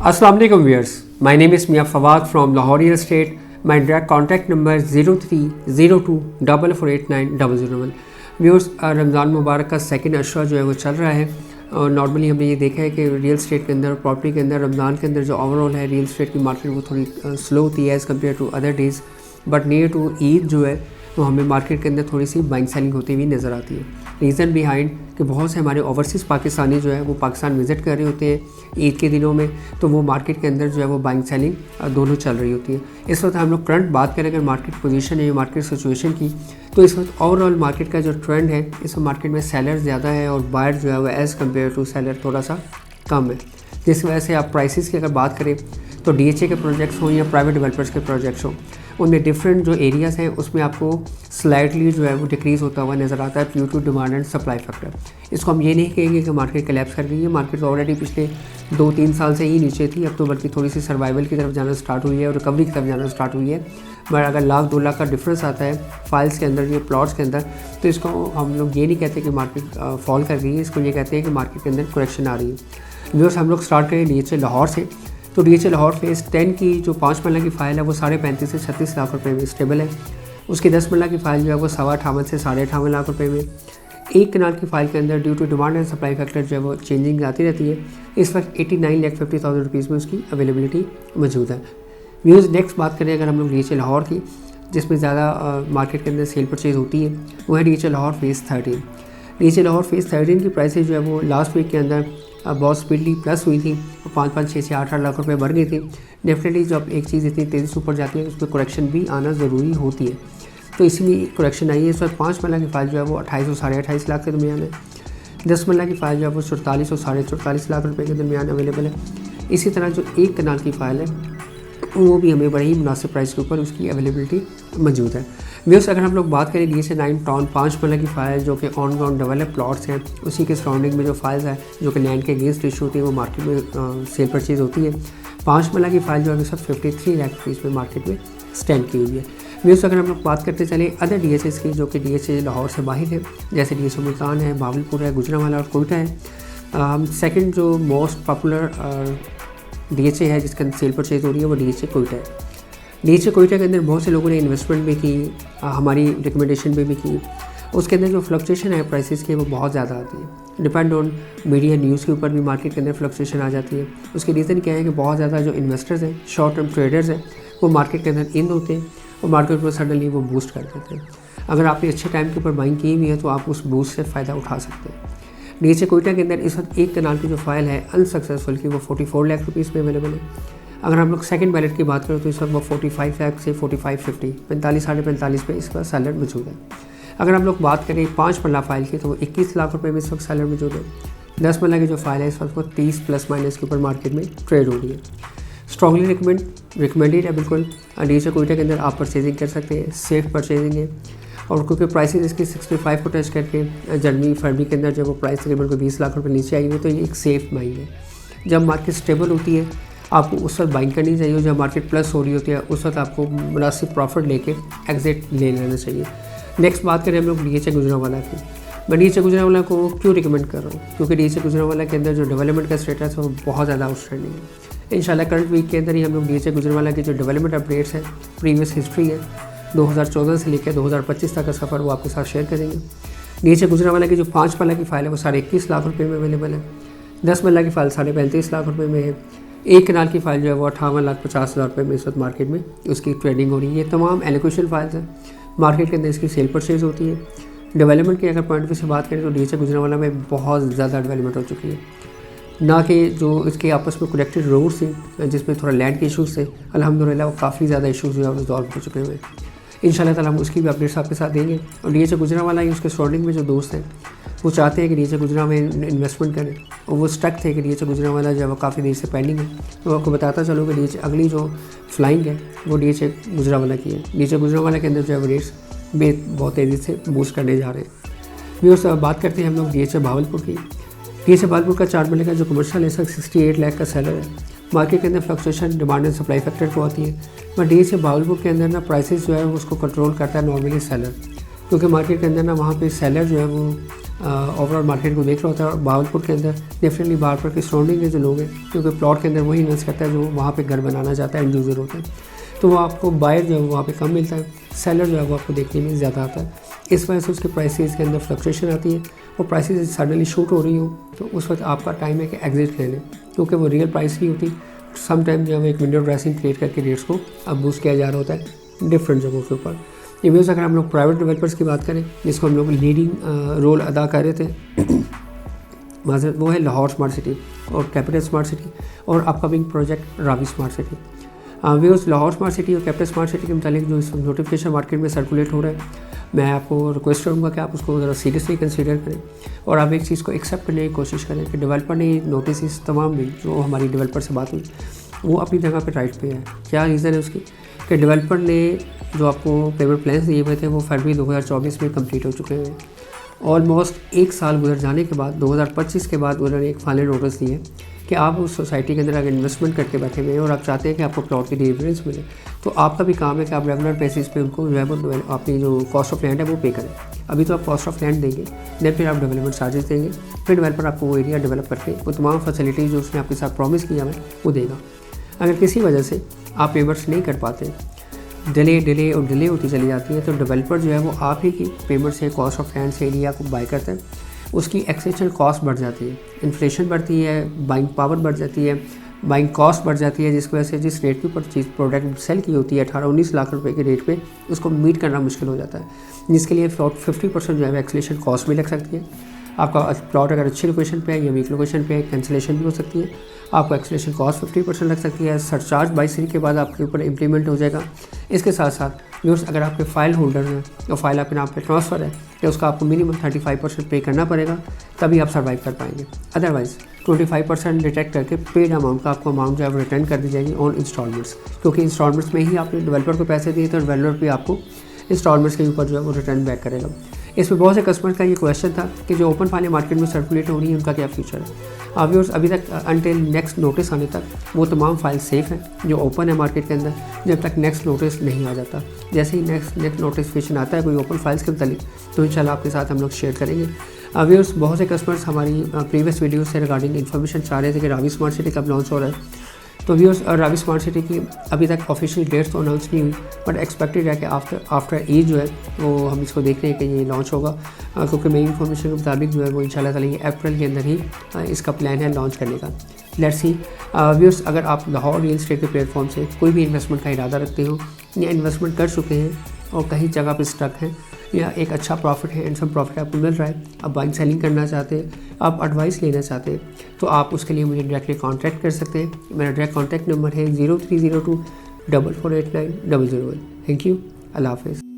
अस्सलाम वालेकुम viewers, my name is Mian Fawad from Lahore real estate. My direct contact number 0302448900। Viewers, Ramzan मुबारक का सेकंड अशरा जो है वो चल रहा है और नॉर्मली हमने ये देखा है कि रियल एस्टेट के अंदर, प्रॉपर्टी के अंदर रमज़ान के अंदर जो ओवरऑल है रियल एस्टेट की मार्केट वो थोड़ी स्लो होती है as compared to other days. But near to Eid जो है वो हमें मार्केट के अंदर थोड़ी सी बाइंग सेलिंग होती हुई नज़र आती है। रीज़न बिहाइंड कि बहुत से हमारे ओवरसीज़ पाकिस्तानी जो है वो पाकिस्तान विज़िट कर रहे होते हैं ईद के दिनों में, तो वो मार्केट के अंदर जो है वो बाइंग सेलिंग दोनों चल रही होती है। इस वक्त हम लोग करंट बात करें अगर मार्केट पोजीशन है या मार्केट सिचुएशन की, तो इस वक्त ओवरऑल मार्केट का जो ट्रेंड है इस मार्केट में सेलर ज़्यादा है और बायर जो है वो एज़ कम्पेयर टू सेलर थोड़ा सा कम है। जिस वजह से आप प्राइसेस की अगर बात करें तो DHA के प्रोजेक्ट्स हों या प्राइवेट डेवलपर्स के प्रोजेक्ट्स हों, उनमें डिफरेंट जो एरियाज़ हैं उसमें आपको स्लाइटली जो है वो डिक्रीज़ होता हुआ नज़र आता है due to demand and supply factor. इसको हम ये नहीं कहेंगे कि मार्केट कोलैप्स कर गई है। मार्केट ऑलरेडी पिछले 2-3 साल से ही नीचे थी, अब तो बल्कि थोड़ी सी सर्वाइवल की तरफ जाना स्टार्ट हुई है और रिकवरी की तरफ जाना स्टार्ट हुई है। बट अगर लाख 2 लाख का डिफरेंस आता है फाइल्स के अंदर, ये प्लॉट्स के अंदर, तो इसको हम लोग ये नहीं कहते कि मार्केट फॉल कर गई है, इसको ये कहते हैं कि मार्केट के अंदर करेक्शन आ रही है। व्यूअर्स, हम लोग स्टार्ट करें DHA लाहौर से। तो DHA लाहौर फेज़ 10 की जो 5 मरला की फ़ाइल है वो 35.5 से 36 लाख रुपए में स्टेबल है। उसकी 10 मरला की फ़ाइल जो है वो 58.5 से 58.5 लाख रुपए में। एक कनाल की फ़ाइल के अंदर due to demand and supply factor जो है वो चेंजिंग आती रहती है। इस वक्त 89,50,000 रुपीज़ में उसकी अवेलेबिलिटी मौजूद है। व्यूज़, नेक्स्ट बात करें अगर हम लोग DHA लाहौर की, जिसमें ज़्यादा मार्केट के अंदर सेल परचेज़ होती है, वो है DHA Lahore phase 13। DHA Lahore phase 13 की प्राइसेज जो है वो लास्ट वीक के अंदर बहुत स्पीडली प्लस हुई थी, 5-5, 6-6, 8-8 लाख रुपए बढ़ गई थी। डेफिनेटली जब एक चीज़ इतनी तेज़ी से ऊपर जाती है तो उस पर करेक्शन भी आना ज़रूरी होती है, तो इसी में करेक्शन आई है। इस वक्त 5 मरला की फ़ाइल जो है वो 28 और 28.5 लाख के दरमियान है। 10 मरला की फ़ाइल जो है वो 44 और 44.5 लाख रुपए के दरमियान अवेलेबल है। इसी तरह जो एक कनाल की फ़ाइल है वो भी हमें बड़ी ही मुनासिब प्राइस के ऊपर उसकी अवेलेबिलिटी मौजूद है। व्यूअर्स, अगर हम लोग बात करें DHA 9 टाउन 5 मरला की फ़ाइल जो कि ऑन ग्राउंड डेवलप प्लॉट्स हैं, उसी के सराउंडिंग में जो फाइल्स है जो कि लैंड के अगेंस्ट इशू होती है वो मार्केट में सेल परचेज होती है। 5 मरला की फ़ाइल जो है सब 53 लाख रुपीज़ में मार्केट में स्टैंड की हुई है। व्यूअर्स, अगर हम लोग बात करते चले अदर DHAs की जो कि DHA लाहौर से बाहर है, जैसे DHA मुल्तान है, भावलपुर है, गुजरांवाला और कोयटा है। सेकंड जो मोस्ट पॉपुलर DHA है जिसके अंदर सेल परचेज हो रही है वो DHA कोयटा है। DHA कोयटा के अंदर बहुत से लोगों ने इन्वेस्टमेंट भी की, हमारी रिकमेंडेशन भी की। उसके अंदर जो फ्लक्चुएशन है प्राइसेस की वो बहुत ज़्यादा आती है। डिपेंड ऑन मीडिया न्यूज़ के ऊपर भी मार्केट के अंदर फ्लक्चुएशन आ जाती है। उसके रीज़न क्या है कि बहुत ज़्यादा जो इन्वेस्टर्स हैं, शॉर्ट टर्म ट्रेडर्स हैं, वो मार्केट के अंदर इन होते हैं और मार्केट को सडनली वो बूस्ट कर देते हैं। अगर आपने अच्छे टाइम के ऊपर बाइंग की हुई है तो आप उस बूस्ट से फ़ायदा उठा सकते हैं। DHA कोयटा के अंदर इस वक्त एक कनाल की जो फाइल है अनसक्सेसफुल की वो 44 लाख रुपीज़ में अवेलेबल है। अगर हम लोग सेकंड बैलेट की बात करें तो इस वक्त वो 45 लाख से 45-50, 45 साढ़े 45 पे इसका सेलर मौजूद है। अगर हम लोग बात करें 5 मरला फाइल की तो वो 21 लाख रुपए में इस वक्त सेलर मौजूद है। 10 मरला की जो फाइल है इस वक्त वो 30 प्लस माइनस के ऊपर मार्केट में ट्रेड हो रही है। स्ट्रॉन्गली रिकमेंडेड है बिल्कुल। DHA कोयटा के अंदर आप परचेजिंग कर सकते हैं, सेफ परचेजिंग है। और क्योंकि प्राइसेस इसकी 65 को टच करके जनवरी फरवरी के अंदर जब वो प्राइस तकरीबन को 20 लाख रुपए नीचे आई हुई, तो ये एक सेफ बाइंग है। जब मार्केट स्टेबल होती है आपको उस वक्त बाइंग करनी चाहिए, जब मार्केट प्लस हो रही होती है उस वक्त आपको मुनासिब प्रॉफिट लेके एग्जिट ले लेना चाहिए। नेक्स्ट बात करें हम लोग DHA गुजरांवाला की। मैं DHA गुजरांवाला को क्यों रिकमेंड कर रहा हूँ, क्योंकि DHA गुजरांवाला के अंदर जो डेवलपमेंट का स्टेटस है वो बहुत ज़्यादा आउटस्टैंडिंग है। इंशाल्लाह करंट वीक के अंदर ही हम लोग DHA गुजरांवाला की जो डेवलपमेंट अपडेट्स हैं, प्रीवियस हिस्ट्री है 2014 से लेकर 2025 तक का सफ़र, वो आपके साथ शेयर करेंगे। DHA गुजरांवाला की जो 5 मरला की फ़ाइल है वो 21.5 लाख रुपए में अवेलेबल है। 10 मरला की फ़ाइल 35.5 लाख रुपए में है। एक कनाल की फ़ाइल जो है वो 58,50,000 रुपये में इस वक्त मार्केट में उसकी ट्रेडिंग हो रही है। ये तमाम एलोकेशन फाइल्स हैं, मार्केट के अंदर इसकी सेल परचेज होती है। डेवलपमेंट की अगर पॉइंट ऑफ व्यू से बात करें तो DHA गुजरांवाला में बहुत ज़्यादा डेवलपमेंट हो चुकी है। ना कि जो इसके आपस में कनेक्टेड रोड्स थी जिसमें थोड़ा लैंड के इशूज़ थे, अल्हम्दुलिल्लाह वो काफ़ी ज़्यादा इशूज़ जो है रिजॉल्व हो चुके हुए। इंशाल्लाह ताला हम उसकी भी अपडेट्स आपके साथ देंगे। और DHA गुजरांवाला ही उसके सराउंडिंग में जो दोस्त हैं वो चाहते हैं कि DHA गुजरांवाला में इन्वेस्टमेंट करें, और वो स्टक थे कि DHA गुजरांवाला जो है वो काफ़ी देर से पेंडिंग है। तो आपको बताता चलो कि DHA अगली जो फ्लाइंग है वो DHA गुजरांवाला की है। DHA गुजरांवाला के अंदर जो है रेट्स बहुत तेज़ी से बूस्ट करने जा रहे हैं। व्यूअर्स, बात करते हैं हम लोग DHA भावलपुर की। DHA भावलपुर का 4 मरले का जो कमर्शियल है 68 लाख का सेलर है। मार्केट के अंदर fluctuation demand and supply factor को आती है, बट DHA भावलपुर के अंदर ना प्राइसेस जो है उसको कंट्रोल करता है नॉर्मली सेलर, क्योंकि मार्केट के अंदर ना वहाँ पे सेलर जो है वो ओवरऑल मार्केट को देख रहा होता है। और भावलपुर के अंदर डेफिनेटली भावलपुर के सराउंडिंग के जो लोग हैं, क्योंकि प्लॉट के अंदर वही इन्वेस्ट करता है जो वहाँ पे घर बनाना चाहता है, एंड यूज़र होता है, तो वो आपको बायर जो है वहाँ पे कम मिलता है, सेलर जो है वो आपको देखने में ज़्यादा आता है। इस वजह से उसके प्राइसेस के अंदर फ्लक्चुएशन आती है, और प्राइसेस सडनली शूट हो रही हो तो उस वक्त आपका टाइम है कि एग्जिट ले लें, क्योंकि वो रियल प्राइस नहीं होती। सम टाइम जो है एक विंडो ड्रेसिंग क्रिएट करके रेट्स को अब बूस्ट किया जा रहा होता है डिफरेंट जगहों के ऊपर। इवेंट्स अगर हम लोग प्राइवेट डेवलपर्स की बात करें, जिसको हम लोग लीडिंग रोल अदा कर रहे थे माजरत, वो है लाहौर स्मार्ट सिटी और कैपिटल स्मार्ट सिटी और upcoming project Ravi smart city. Viewers, Lahore smart city और कैपिटल स्मार्ट सिटी के मुतालिक जो इस नोटिफिकेशन मार्केट में सर्कुलेट हो रहा है, मैं आपको रिक्वेस्ट करूँगा कि आप उसको ज़रा सीरियसली कंसीडर करें और आप एक चीज़ को एक्सेप्ट करने की कोशिश करें कि डेवलपर ने नोटिस तमाम भी जो हमारी डेवलपर से बात हुई वो अपनी जगह पे राइट पे है। क्या रीज़न है उसकी कि डेवलपर ने जो आपको पेमेंट प्लान्स दिए हुए थे वो फरवरी 2024 में कंप्लीट हो चुके हैं। ऑलमोस्ट एक साल गुजर जाने के बाद 2025 के बाद उन्होंने एक फाइनल नोटिस दिए कि आप उस सोसाइटी के अंदर अगर इन्वेस्टमेंट करके बैठे हुए हैं और आप चाहते हैं कि आपको प्लॉट की डिविडेंड्स मिले, तो आपका भी काम है कि आप रेगुलर बेसिस पे उनको जो है वो अपनी जो कॉस्ट ऑफ लैंड है वो पे करें। अभी तो आप कॉस्ट ऑफ लैंड देंगे, देन फिर आप डेवलपमेंट चार्जेस देंगे, फिर डेवलपर आपको वो एरिया डेवलप करके वो तमाम फैसिलिटीज़ जो उसने आपके साथ प्रॉमिस किया है वो देगा। अगर किसी वजह से आप पेमेंट्स नहीं कर पाते, डिले होती चली जाती है, तो डेवलपर जो है वो आप ही की पेमेंट से, कॉस्ट ऑफ लैंड से एरिया को बाय करता है। उसकी एक्सेशन कॉस्ट बढ़ जाती है, इन्फ्लेशन बढ़ती है, बाइंग पावर बढ़ जाती है, बाइंग कॉस्ट बढ़ जाती है, जिसकी वजह से जिस रेट के ऊपर चीज़ प्रोडक्ट सेल की होती है 18-19 लाख रुपए के रेट पे, उसको मीट करना मुश्किल हो जाता है, जिसके लिए 50% जो है एक्सेलेशन कॉस्ट भी लग सकती है। आपका प्लॉट अगर अच्छी लोकेशन पे है या वीक लोकेशन पे है, कैंसिलेशन भी हो सकती है, आपको एक्सेलेशन कॉस्ट 50% लग सकती है। सरचार्ज 22 के बाद आपके ऊपर इम्प्लीमेंट हो जाएगा। इसके साथ साथ व्यूअर्स, अगर आपके फाइल होल्डर हैं और फाइल आपके नाम पे ट्रांसफ़र है तो उसका आपको मिनिमम 35% पे करना पड़ेगा, तभी आप सर्वाइव कर पाएंगे। अदरवाइज़ 25% डिटेक्ट करके पेड अमाउंट का आपको अमाउंट जो है रिटर्न कर दी जाएगी ऑन इंस्टॉलमेंट्स, क्योंकि इंस्टॉलमेंट्स में ही आपने डेवलपर को पैसे दिए तो डेवलपर भी आपको इंस्टॉलमेंट्स के ऊपर जो है वो रिटर्न बैक करेगा। इसमें बहुत से कस्टमर का ये क्वेश्चन था कि जो ओपन फाइलें मार्केट में सर्कुलेट हो रही है उनका क्या फ्यूचर है। व्यूअर्स, अभी तक अनटिल नेक्स्ट नोटिस आने तक वो तमाम फाइल सेफ़ हैं जो ओपन है मार्केट के अंदर, जब तक नेक्स्ट नोटिस नहीं आ जाता। जैसे ही नेक्स्ट नोटिफिकेशन आता है कोई ओपन फाइल्स के मुतालिक, तो इंशाल्लाह आपके साथ हम लोग शेयर करेंगे। व्यूअर्स, बहुत से कस्टमर्स हमारी प्रीवियस वीडियो से रिगार्डिंग इन्फॉर्मेशन चाह रहे थे कि रावी स्मार्ट सिटी कब लॉन्च हो रहा है। तो व्यूअर्स, रावी स्मार्ट सिटी की अभी तक ऑफिशियल डेट्स तो अनाउंस नहीं हुई, बट एक्सपेक्टेड है कि आफ्टर ईद जो है वो हम इसको देख रहे हैं कि ये लॉन्च होगा, क्योंकि मेरी इन्फॉर्मेशन के मुताबिक जो है वो इंशाल्लाह ताला ये अप्रैल के अंदर ही इसका प्लान है लॉन्च करने का। Let's see. व्यूअर्स, अगर आप लाहौर रियल एस्टेट के प्लेटफॉर्म से कोई भी इन्वेस्टमेंट का इरादा रखते हो या इन्वेस्टमेंट कर चुके हैं और कहीं जगह पर स्टक हैं या एक अच्छा प्रॉफिट है, एंड सम प्रॉफिट आपको मिल रहा है, आप बाइंग सेलिंग करना चाहते हैं, आप एडवाइस लेना चाहते हैं, तो आप उसके लिए मुझे डायरेक्टली कांटेक्ट कर सकते हैं। मेरा डायरेक्ट कांटेक्ट नंबर है 0302 4489 001। Thank you. अल्लाह हाफ़िज़।